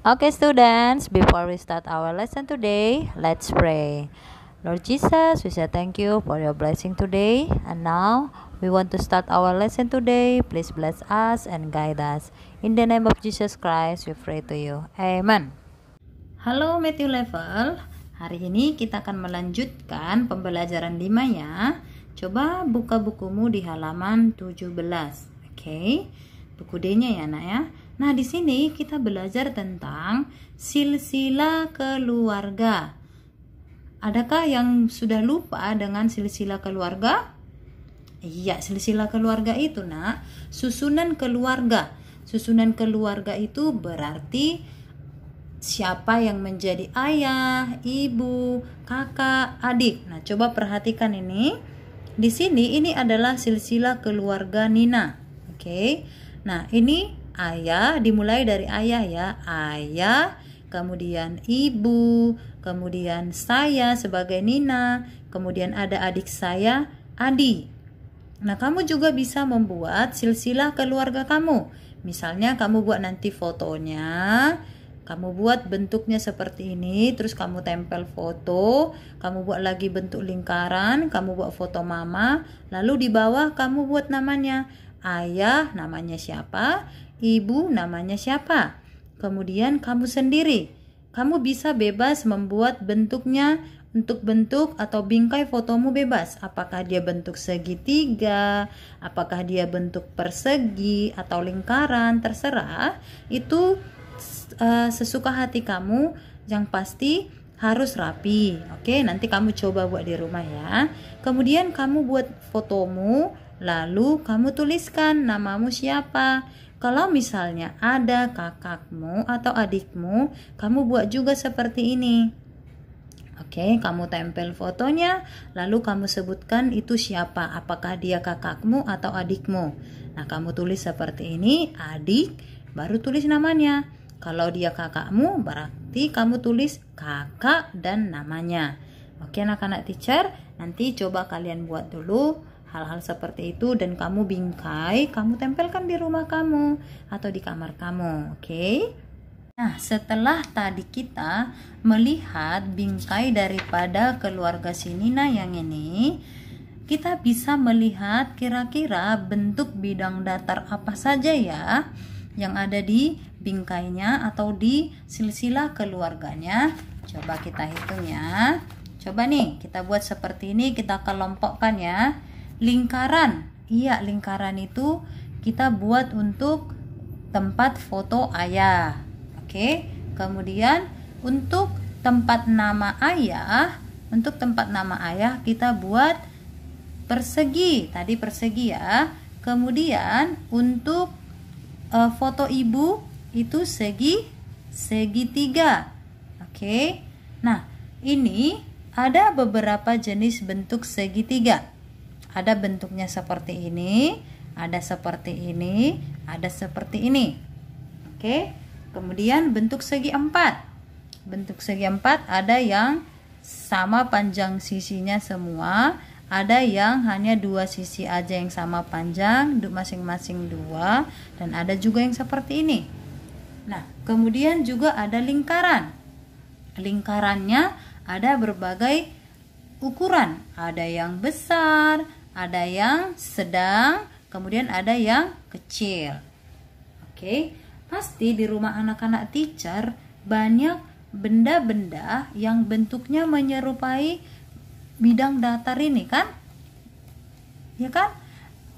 Okay, students, before we start our lesson today, let's pray. Lord Jesus, we say thank you for your blessing today. And now, we want to start our lesson today. Please bless us and guide us. In the name of Jesus Christ, we pray to you. Amen. Halo Matthew Level. Hari ini kita akan melanjutkan pembelajaran 5 ya. Coba buka bukumu di halaman 17. Oke. Buku D-nya ya, Nak ya. Nah, di sini kita belajar tentang silsilah keluarga. Adakah yang sudah lupa dengan silsilah keluarga? Iya, silsilah keluarga itu, Nak, susunan keluarga. Susunan keluarga itu berarti siapa yang menjadi ayah, ibu, kakak, adik. Nah, coba perhatikan ini. Di sini ini adalah silsilah keluarga Nina. Oke. Nah, ini ayah, dimulai dari ayah ya. Ayah, kemudian ibu, kemudian saya sebagai Nina, kemudian ada adik saya, Adi. Nah, kamu juga bisa membuat silsilah keluarga kamu. Misalnya kamu buat nanti fotonya, kamu buat bentuknya seperti ini, terus kamu tempel foto, kamu buat lagi bentuk lingkaran, kamu buat foto mama, lalu di bawah kamu buat namanya. Ayah namanya siapa, ibu namanya siapa. Kemudian kamu sendiri. Kamu bisa bebas membuat bentuknya untuk bentuk atau bingkai fotomu bebas. Apakah dia bentuk segitiga, apakah dia bentuk persegi atau lingkaran, terserah. Itu sesuka hati kamu, yang pasti harus rapi. Oke, nanti kamu coba buat di rumah ya. Kemudian kamu buat fotomu, lalu kamu tuliskan namamu siapa. Kalau misalnya ada kakakmu atau adikmu, kamu buat juga seperti ini. Oke, kamu tempel fotonya, lalu kamu sebutkan itu siapa, apakah dia kakakmu atau adikmu. Nah, kamu tulis seperti ini, adik, baru tulis namanya. Kalau dia kakakmu, berarti kamu tulis kakak dan namanya. Oke, anak-anak teacher, nanti coba kalian buat dulu hal-hal seperti itu dan kamu bingkai, kamu tempelkan di rumah kamu atau di kamar kamu. Oke? Nah, setelah tadi kita melihat bingkai daripada keluarga si Nina yang ini, kita bisa melihat kira-kira bentuk bidang datar apa saja ya yang ada di bingkainya atau di silsilah keluarganya. Coba kita hitung ya. Coba nih, kita buat seperti ini, kita kelompokkan ya. Lingkaran, iya, lingkaran itu kita buat untuk tempat foto ayah. Oke, kemudian untuk tempat nama ayah, kita buat persegi, tadi persegi ya. Kemudian untuk foto ibu itu segitiga. Oke, nah ini ada beberapa jenis bentuk segitiga. Ada bentuknya seperti ini, ada seperti ini, ada seperti ini. Oke, kemudian bentuk segi empat. Bentuk segi empat ada yang sama panjang sisinya semua, ada yang hanya dua sisi aja yang sama panjang, masing-masing dua, dan ada juga yang seperti ini. Nah, kemudian juga ada lingkaran. Lingkarannya ada berbagai ukuran, ada yang besar, ada yang sedang, kemudian ada yang kecil. Oke, pasti di rumah anak-anak teacher banyak benda-benda yang bentuknya menyerupai bidang datar ini kan? Ya kan?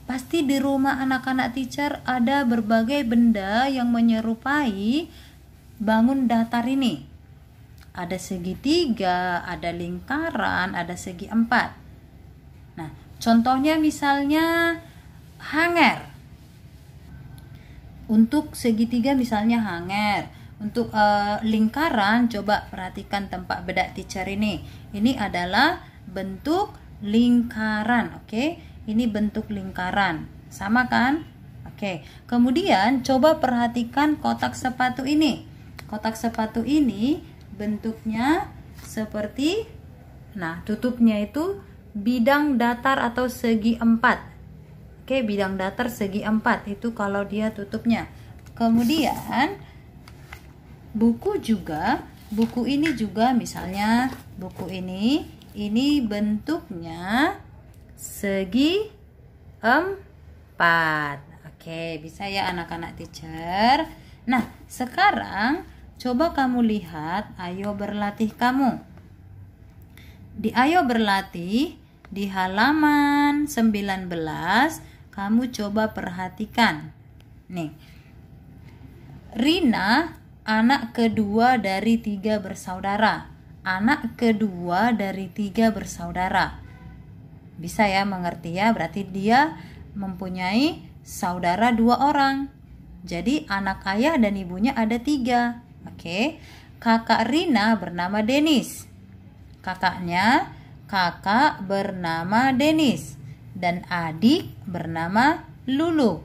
Pasti di rumah anak-anak teacher ada berbagai benda yang menyerupai bangun datar ini. Ada segitiga, ada lingkaran, ada segi empat. Nah, contohnya misalnya hanger. Untuk segitiga misalnya hanger. Untuk lingkaran, coba perhatikan tempat bedak teacher ini. Ini adalah bentuk lingkaran. Oke, ini bentuk lingkaran. Sama kan? Oke. Kemudian coba perhatikan kotak sepatu ini. Kotak sepatu ini bentuknya seperti, nah, tutupnya itu bidang datar atau segi empat. Oke, bidang datar segi empat itu kalau dia tutupnya. Kemudian buku ini juga misalnya buku ini bentuknya segi 4. Oke, bisa ya anak-anak teacher. Nah, sekarang coba kamu lihat ayo berlatih kamu. Di ayo berlatih di halaman 19 kamu coba perhatikan. Nih. Rina anak kedua dari 3 bersaudara. Anak kedua dari 3 bersaudara. Bisa ya mengerti ya, berarti dia mempunyai saudara 2 orang. Jadi anak ayah dan ibunya ada 3. Oke. Kakak Rina bernama Denis. Kakak bernama Denis. Dan adik bernama Lulu.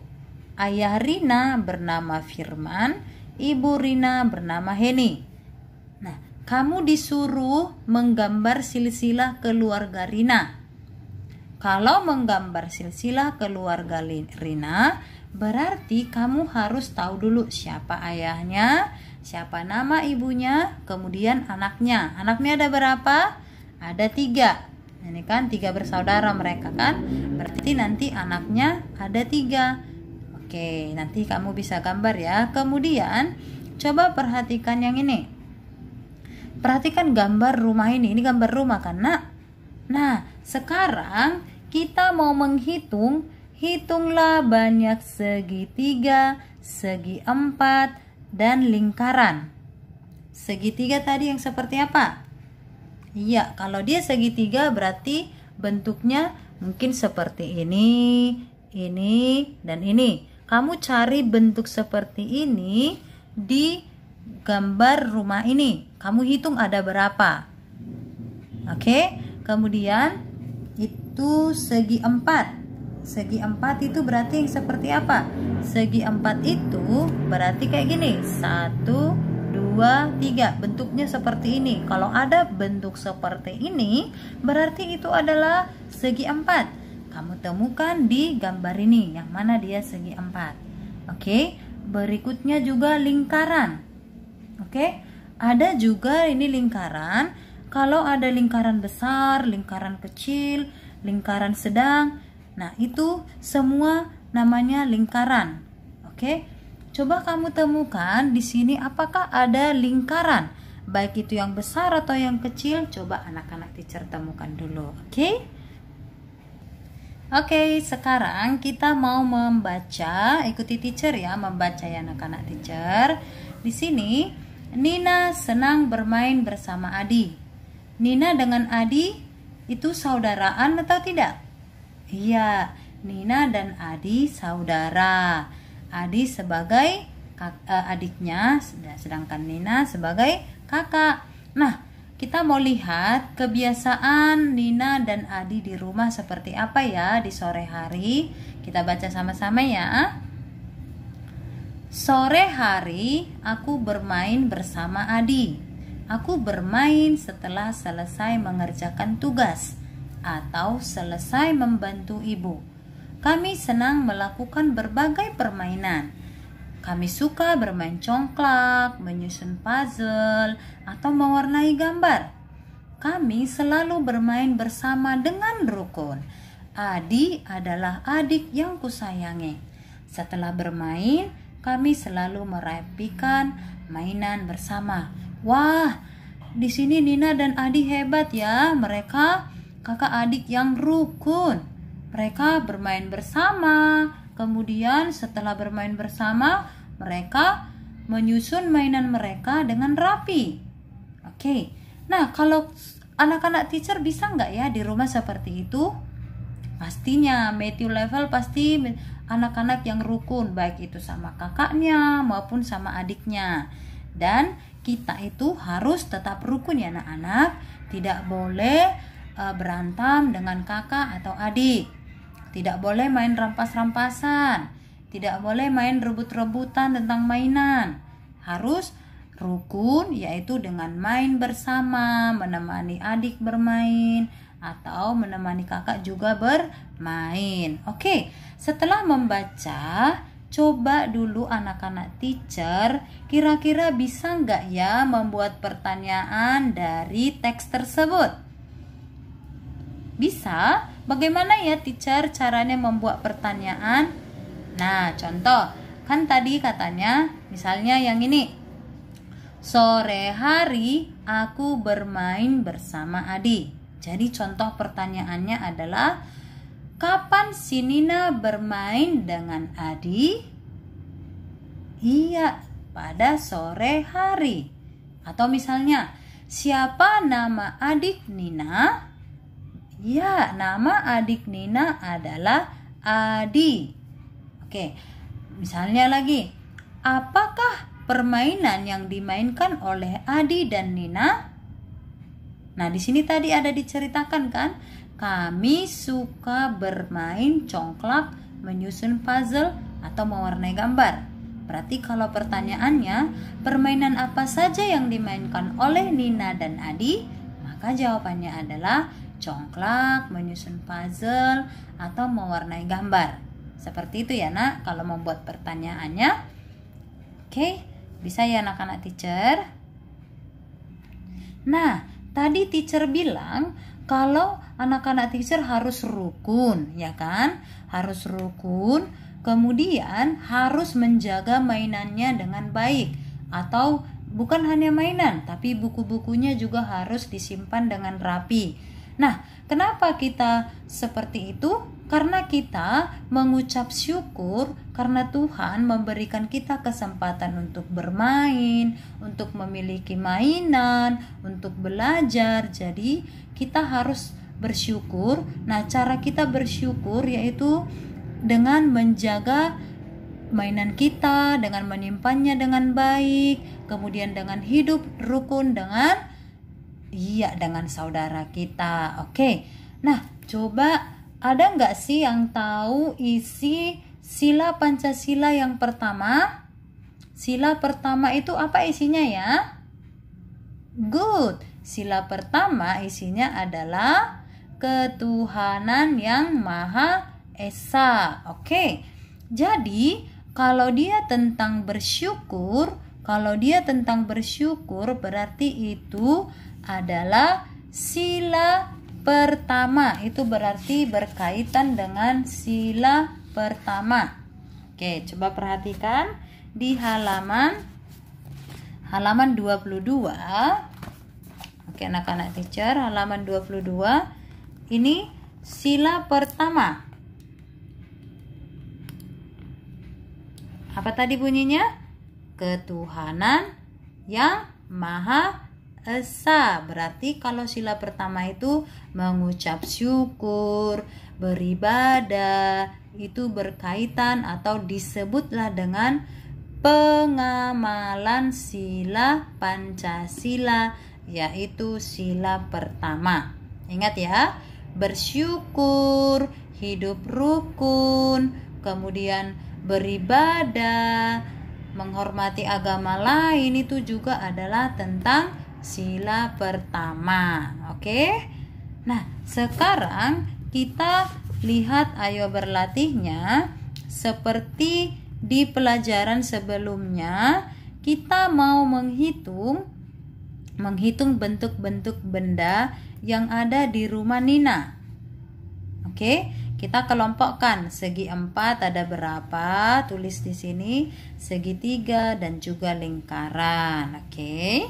Ayah Rina bernama Firman, ibu Rina bernama Heni. Nah, kamu disuruh menggambar silsilah keluarga Rina. Kalau menggambar silsilah keluarga Rina, berarti kamu harus tahu dulu siapa ayahnya, siapa nama ibunya, kemudian anaknya. Anaknya ada berapa? Ada 3. Ini kan 3 bersaudara mereka kan? Berarti nanti anaknya ada 3. Oke, nanti kamu bisa gambar ya. Kemudian coba perhatikan yang ini. Perhatikan gambar rumah ini. Ini gambar rumah kan, Nak? Nah, sekarang kita mau menghitung. Hitunglah banyak segitiga, segi 4, dan lingkaran. Segitiga tadi yang seperti apa? Iya, kalau dia segitiga berarti bentuknya mungkin seperti ini, dan ini. Kamu cari bentuk seperti ini di gambar rumah ini. Kamu hitung ada berapa. Oke, kemudian itu segi 4. Segi 4 itu berarti yang seperti apa? Segi 4 itu berarti kayak gini. 1, 2, 3. Bentuknya seperti ini. Kalau ada bentuk seperti ini, berarti itu adalah segi 4. Kamu temukan di gambar ini, yang mana dia segi 4. Oke, berikutnya juga lingkaran. Oke, ada juga ini lingkaran. Kalau ada lingkaran besar, lingkaran kecil, lingkaran sedang, nah itu semua namanya lingkaran. Oke, coba kamu temukan di sini apakah ada lingkaran, baik itu yang besar atau yang kecil. Coba anak-anak teacher temukan dulu. Oke, sekarang kita mau membaca, ikuti teacher ya, membaca ya anak-anak teacher. Di sini, Nina senang bermain bersama Adi. Nina dengan Adi itu saudaraan atau tidak? Iya, Nina dan Adi saudara. Adi sebagai adiknya, sedangkan Nina sebagai kakak. Nah, kita mau lihat kebiasaan Nina dan Adi di rumah seperti apa ya di sore hari. Kita baca sama-sama ya. Sore hari aku bermain bersama Adi. Aku bermain setelah selesai mengerjakan tugas atau selesai membantu ibu. Kami senang melakukan berbagai permainan. Kami suka bermain congklak, menyusun puzzle, atau mewarnai gambar. Kami selalu bermain bersama dengan rukun. Adi adalah adik yang kusayangi. Setelah bermain, kami selalu merapikan mainan bersama. Wah, di sini Nina dan Adi hebat ya. Mereka kakak adik yang rukun. Mereka bermain bersama. Kemudian setelah bermain bersama, mereka menyusun mainan mereka dengan rapi. Oke. Nah, kalau anak-anak teacher bisa nggak ya di rumah seperti itu? Pastinya, Matthew level pasti anak-anak yang rukun, baik itu sama kakaknya maupun sama adiknya. Dan kita itu harus tetap rukun ya anak-anak. Tidak boleh berantem dengan kakak atau adik. Tidak boleh main rampas-rampasan. Tidak boleh main rebut-rebutan tentang mainan. Harus rukun, yaitu dengan main bersama, menemani adik bermain, atau menemani kakak juga bermain. Oke, setelah membaca, Coba dulu anak-anak teacher, kira-kira bisa nggak ya membuat pertanyaan dari teks tersebut? Bisa? Bagaimana ya teacher caranya membuat pertanyaan? Nah, contoh, kan tadi katanya, misalnya yang ini. Sore hari aku bermain bersama Adi. Jadi contoh pertanyaannya adalah, kapan si Nina bermain dengan Adi? Iya, pada sore hari. Atau misalnya, siapa nama adik Nina? Ya, nama adik Nina adalah Adi. Oke, misalnya lagi, apakah permainan yang dimainkan oleh Adi dan Nina? Nah, di sini tadi ada diceritakan kan? Kami suka bermain congklak, menyusun puzzle, atau mewarnai gambar. Berarti kalau pertanyaannya, permainan apa saja yang dimainkan oleh Nina dan Adi? Maka jawabannya adalah congklak, menyusun puzzle, atau mewarnai gambar. Seperti itu ya nak, kalau membuat pertanyaannya. Oke, bisa ya anak-anak teacher? Nah, tadi teacher bilang kalau anak-anak teacher harus rukun, ya kan? Harus rukun, kemudian harus menjaga mainannya dengan baik. Atau bukan hanya mainan, tapi buku-bukunya juga harus disimpan dengan rapi. Nah, kenapa kita seperti itu? Karena kita mengucap syukur karena Tuhan memberikan kita kesempatan untuk bermain, untuk memiliki mainan, untuk belajar. Jadi kita harus bersyukur. Nah, cara kita bersyukur yaitu dengan menjaga mainan kita, dengan menyimpannya dengan baik, kemudian dengan hidup rukun dengan saudara kita. Oke. Nah, coba ada nggak sih yang tahu isi sila Pancasila yang pertama? Sila pertama itu apa isinya ya? Good. Sila pertama isinya adalah ketuhanan yang Maha Esa. Oke. Jadi, kalau dia tentang bersyukur berarti itu adalah sila pertama. Itu berarti berkaitan dengan sila pertama. Oke, coba perhatikan di halaman 22. Oke, anak-anak teacher, halaman 22. Ini sila pertama. Apa tadi bunyinya? Ketuhanan yang Maha Esa. Berarti kalau sila pertama itu mengucap syukur, beribadah, itu berkaitan atau disebutlah dengan pengamalan sila Pancasila, yaitu sila pertama. Ingat ya, bersyukur, hidup rukun, kemudian beribadah, menghormati agama lain, itu juga adalah tentang sila pertama. Oke? Nah, sekarang kita lihat ayo berlatihnya. Seperti di pelajaran sebelumnya, kita mau menghitung bentuk-bentuk benda yang ada di rumah Nina. Oke? Kita kelompokkan, segi 4 ada berapa? Tulis di sini, segitiga dan juga lingkaran. Oke.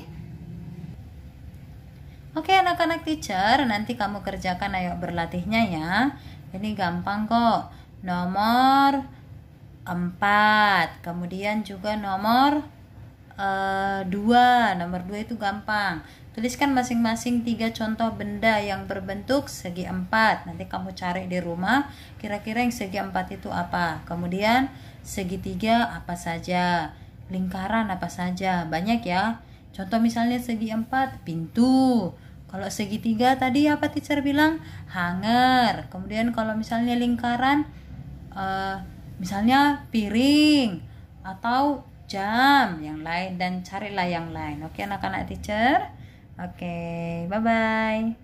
Oke, anak-anak teacher, nanti kamu kerjakan ayo berlatihnya ya. Ini gampang kok. Nomor 4, kemudian juga nomor 2. Nomor 2 itu gampang. Tuliskan masing-masing 3 contoh benda yang berbentuk segi 4. Nanti kamu cari di rumah, kira-kira yang segi 4 itu apa. Kemudian segitiga apa saja, lingkaran apa saja. Banyak ya. Contoh misalnya segi 4, pintu. Kalau segitiga tadi apa teacher bilang? Hanger. Kemudian kalau misalnya lingkaran, misalnya piring atau jam, yang lain, dan carilah yang lain. Oke anak-anak teacher. Oke, bye-bye.